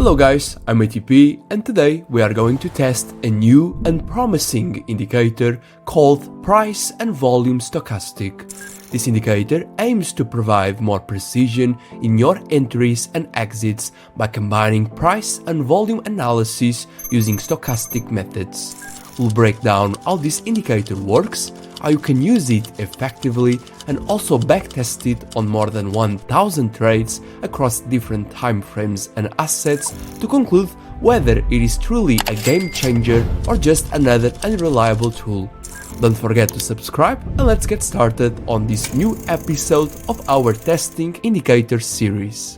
Hello guys, I'm ATP and today we are going to test a new and promising indicator called Price and Volume Stochastic. This indicator aims to provide more precision in your entries and exits by combining price and volume analysis using stochastic methods. We'll break down how this indicator works, how you can use it effectively, and also backtest it on more than 1000 trades across different time frames and assets to conclude whether it is truly a game changer or just another unreliable tool. Don't forget to subscribe and let's get started on this new episode of our Testing Indicators series.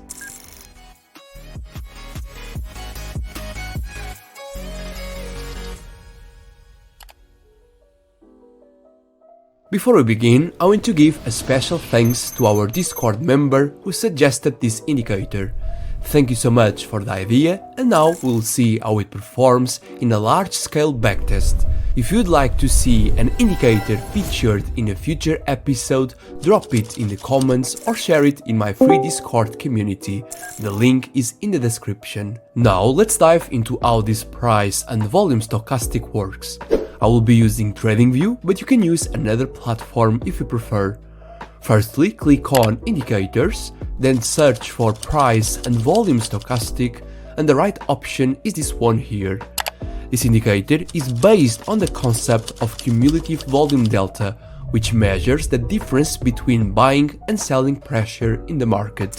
Before we begin, I want to give a special thanks to our Discord member who suggested this indicator. Thank you so much for the idea, and now we'll see how it performs in a large-scale backtest. If you'd like to see an indicator featured in a future episode, drop it in the comments or share it in my free Discord community. The link is in the description. Now let's dive into how this price and volume stochastic works. I will be using TradingView, but you can use another platform if you prefer. Firstly, click on Indicators, then search for Price and Volume Stochastic, and the right option is this one here. This indicator is based on the concept of cumulative volume delta, which measures the difference between buying and selling pressure in the market.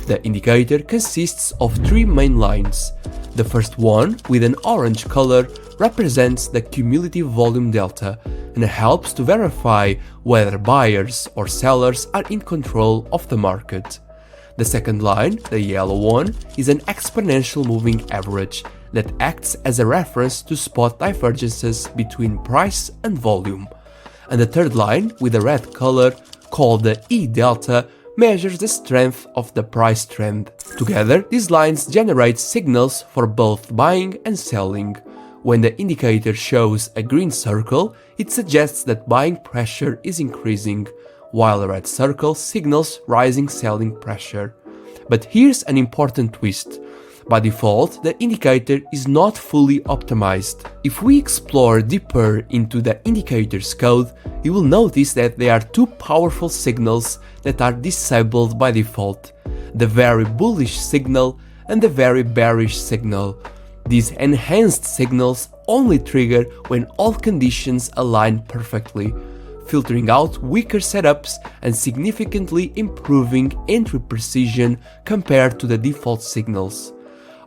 The indicator consists of three main lines. The first one, with an orange color, represents the cumulative volume delta and helps to verify whether buyers or sellers are in control of the market. The second line, the yellow one, is an exponential moving average that acts as a reference to spot divergences between price and volume. And the third line, with a red color, called the E delta, measures the strength of the price trend. Together, these lines generate signals for both buying and selling. When the indicator shows a green circle, it suggests that buying pressure is increasing, while a red circle signals rising selling pressure. But here's an important twist. By default, the indicator is not fully optimized. If we explore deeper into the indicator's code, you will notice that there are two powerful signals that are disabled by default: the very bullish signal and the very bearish signal. These enhanced signals only trigger when all conditions align perfectly, filtering out weaker setups and significantly improving entry precision compared to the default signals.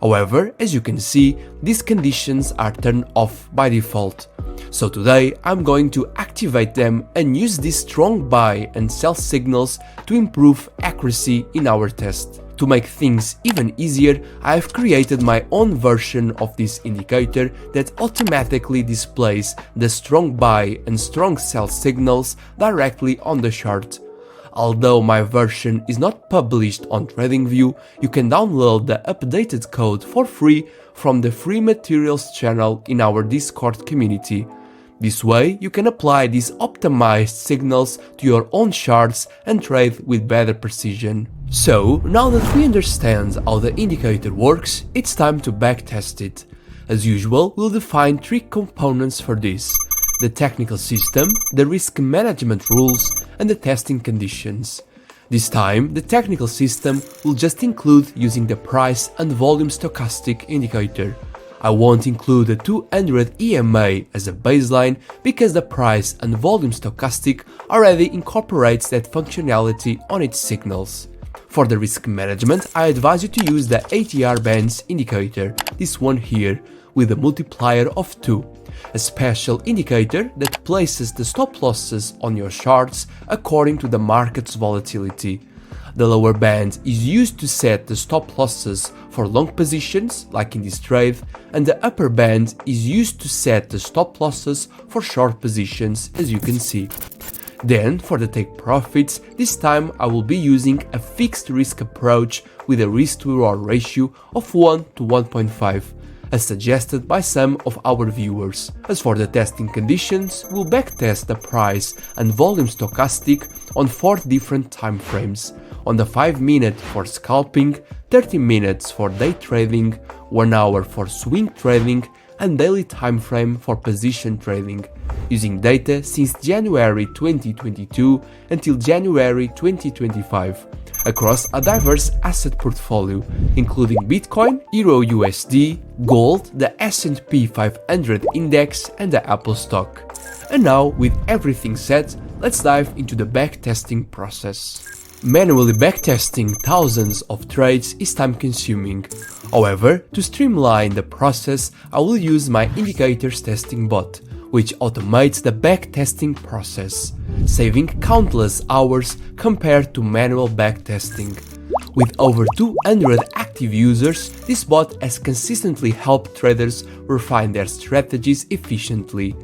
However, as you can see, these conditions are turned off by default. So today I'm going to activate them and use these strong buy and sell signals to improve accuracy in our test. To make things even easier, I have created my own version of this indicator that automatically displays the strong buy and strong sell signals directly on the chart. Although my version is not published on TradingView, you can download the updated code for free from the free materials channel in our Discord community. This way, you can apply these optimized signals to your own charts and trade with better precision. So, now that we understand how the indicator works, it's time to backtest it. As usual, we'll define three components for this: the technical system, the risk management rules, and the testing conditions. This time, the technical system will just include using the price and volume stochastic indicator. I won't include the 200 EMA as a baseline because the price and volume stochastic already incorporates that functionality on its signals. For the risk management, I advise you to use the ATR bands indicator, this one here, with a multiplier of 2, a special indicator that places the stop losses on your charts according to the market's volatility. The lower band is used to set the stop losses for long positions, like in this trade, and the upper band is used to set the stop losses for short positions, as you can see. Then, for the take profits, this time I will be using a fixed risk approach with a risk to reward ratio of 1 to 1.5, as suggested by some of our viewers. As for the testing conditions, we'll backtest the price and volume stochastic on 4 different time frames: on the 5 minute for scalping, 30 minutes for day trading, 1 hour for swing trading, and daily time frame for position trading, using data since January 2022 until January 2025, across a diverse asset portfolio, including Bitcoin, Euro USD, gold, the S&P 500 index, and the Apple stock. And now, with everything set, let's dive into the backtesting process. Manually backtesting thousands of trades is time-consuming. However, to streamline the process, I will use my indicators testing bot, which automates the backtesting process, saving countless hours compared to manual backtesting. With over 200 active users, this bot has consistently helped traders refine their strategies efficiently.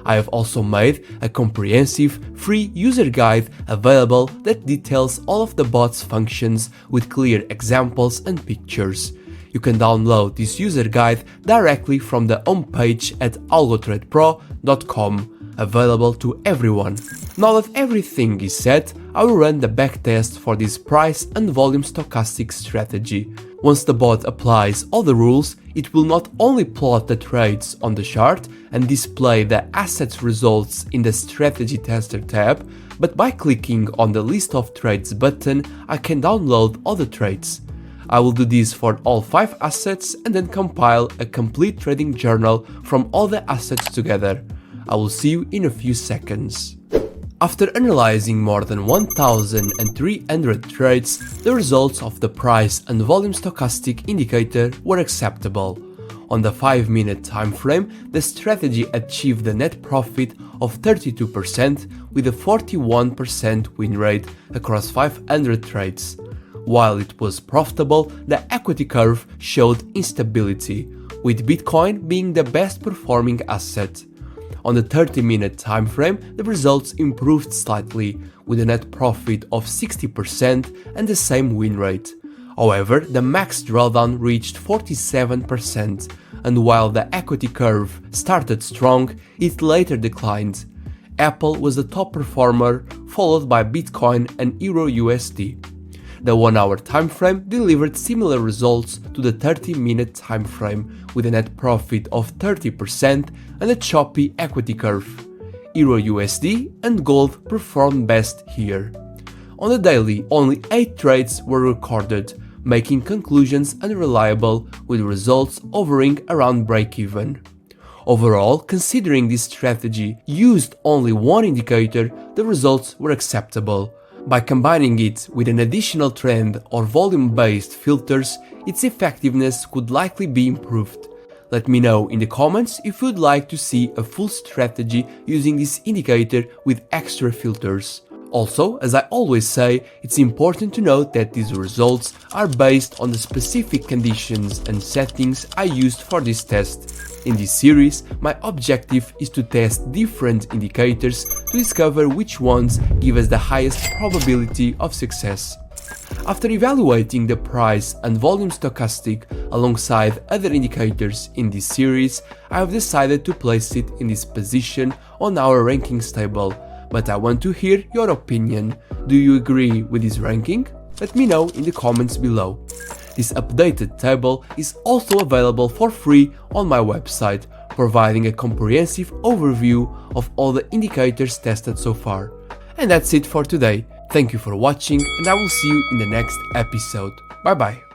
I have also made a comprehensive free user guide available that details all of the bot's functions with clear examples and pictures. You can download this user guide directly from the homepage at algotradepro.com, available to everyone. Now that everything is set, I will run the backtest for this price and volume stochastic strategy. Once the bot applies all the rules, it will not only plot the trades on the chart and display the assets results in the Strategy Tester tab, but by clicking on the List of Trades button, I can download all the trades. I will do this for all 5 assets and then compile a complete trading journal from all the assets together. I will see you in a few seconds. After analyzing more than 1,300 trades, the results of the price and volume stochastic indicator were acceptable. On the 5-minute time frame, the strategy achieved a net profit of 32% with a 41% win rate across 500 trades. While it was profitable, the equity curve showed instability, with Bitcoin being the best performing asset. On the 30-minute time frame, the results improved slightly, with a net profit of 60% and the same win rate. However, the max drawdown reached 47%, and while the equity curve started strong, it later declined. Apple was the top performer, followed by Bitcoin and Euro USD. The 1-hour time frame delivered similar results to the 30-minute time frame, with a net profit of 30% and a choppy equity curve. Euro USD and gold performed best here. On the daily, only 8 trades were recorded, making conclusions unreliable, with results hovering around break-even. Overall, considering this strategy used only one indicator, the results were acceptable. By combining it with an additional trend or volume-based filters, its effectiveness could likely be improved. Let me know in the comments if you'd like to see a full strategy using this indicator with extra filters. Also, as I always say, it's important to note that these results are based on the specific conditions and settings I used for this test. In this series, my objective is to test different indicators to discover which ones give us the highest probability of success. After evaluating the price and volume stochastic alongside other indicators in this series, I have decided to place it in this position on our rankings table. But I want to hear your opinion. Do you agree with this ranking? Let me know in the comments below. This updated table is also available for free on my website, providing a comprehensive overview of all the indicators tested so far. And that's it for today. Thank you for watching, and I will see you in the next episode. Bye bye.